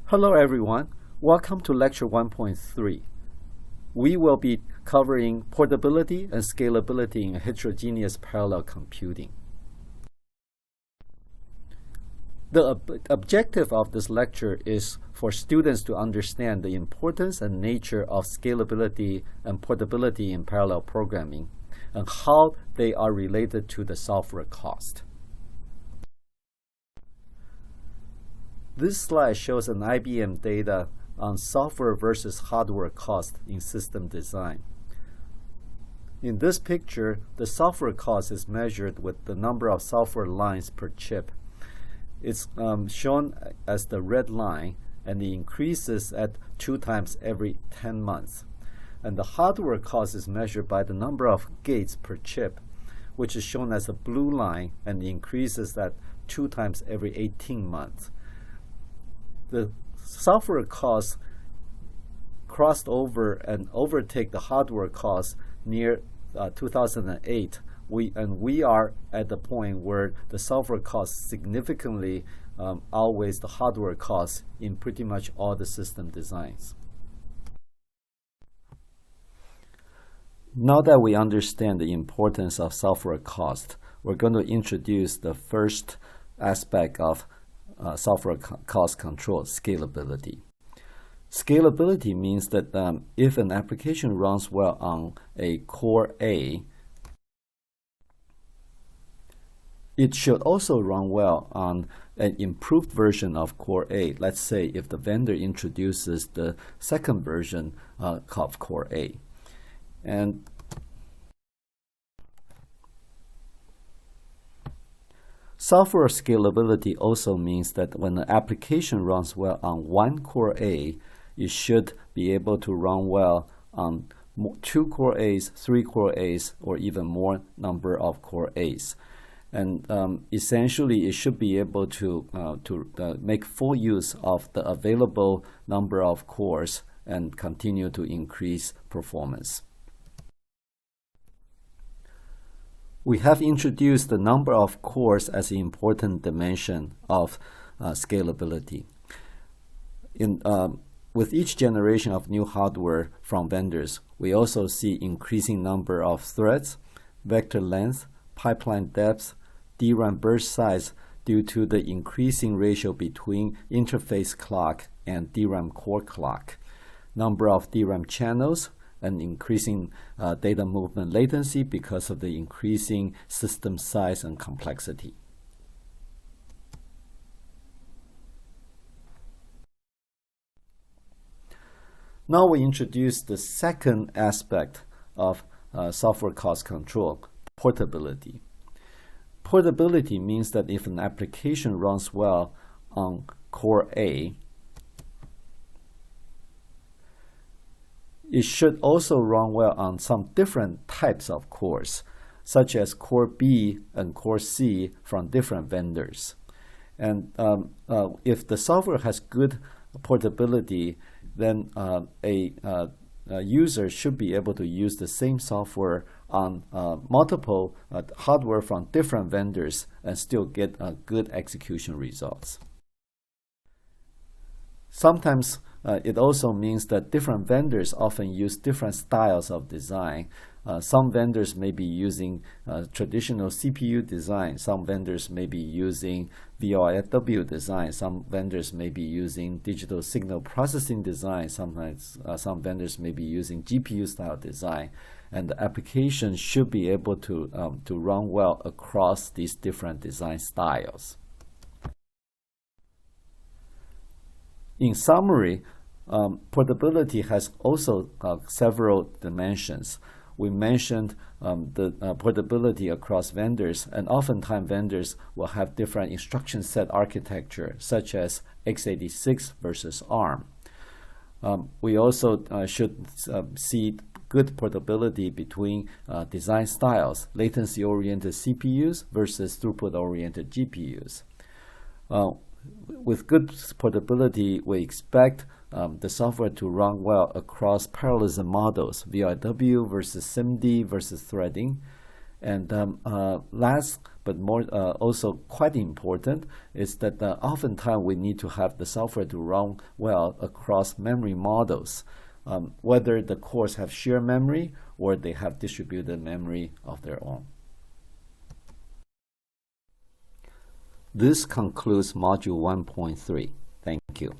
Hello everyone, welcome to lecture 1.3. We will be covering portability and scalability in heterogeneous parallel computing. The objective of this lecture is for students to understand the importance and nature of scalability and portability in parallel programming and how they are related to the software cost. This slide shows an IBM data on software versus hardware cost in system design. In this picture, the software cost is measured with the number of software lines per chip. It's shown as the red line, and it increases at 2 times every 10 months. And the hardware cost is measured by the number of gates per chip, which is shown as a blue line, and it increases at 2 times every 18 months. The software costs crossed over and overtake the hardware costs near 2008. We are at the point where the software costs significantly outweighs the hardware costs in pretty much all the system designs. Now that we understand the importance of software cost, we're going to introduce the first aspect of software cost control, scalability. Scalability means that if an application runs well on a core A, it should also run well on an improved version of core A. Let's say if the vendor introduces the second version of core A. And software scalability also means that when an application runs well on one core A, it should be able to run well on 2 core A's, 3 core A's, or even more number of core A's. And essentially, it should be able to make full use of the available number of cores and continue to increase performance. We have introduced the number of cores as an important dimension of scalability. With each generation of new hardware from vendors, we also see increasing number of threads, vector length, pipeline depth, DRAM burst size due to the increasing ratio between interface clock and DRAM core clock, number of DRAM channels, and increasing data movement latency because of the increasing system size and complexity. Now we introduce the second aspect of software cost control, portability. Portability means that if an application runs well on core A, it should also run well on some different types of cores, such as core B and core C from different vendors. And if the software has good portability, then a user should be able to use the same software on multiple hardware from different vendors and still get good execution results. Sometimes it also means that different vendors often use different styles of design. Some vendors may be using traditional CPU design. Some vendors may be using VLSW design. Some vendors may be using digital signal processing design. Sometimes some vendors may be using GPU style design. And the application should be able to run well across these different design styles. In summary, portability has also several dimensions. We mentioned the portability across vendors, and oftentimes vendors will have different instruction set architecture, such as x86 versus ARM. We also should see good portability between design styles, latency-oriented CPUs versus throughput-oriented GPUs. With good portability, we expect the software to run well across parallelism models, VLSW versus SIMD versus threading. And last but more also quite important, is that oftentimes we need to have the software to run well across memory models, whether the cores have shared memory or they have distributed memory of their own. This concludes Module 1.3. Thank you.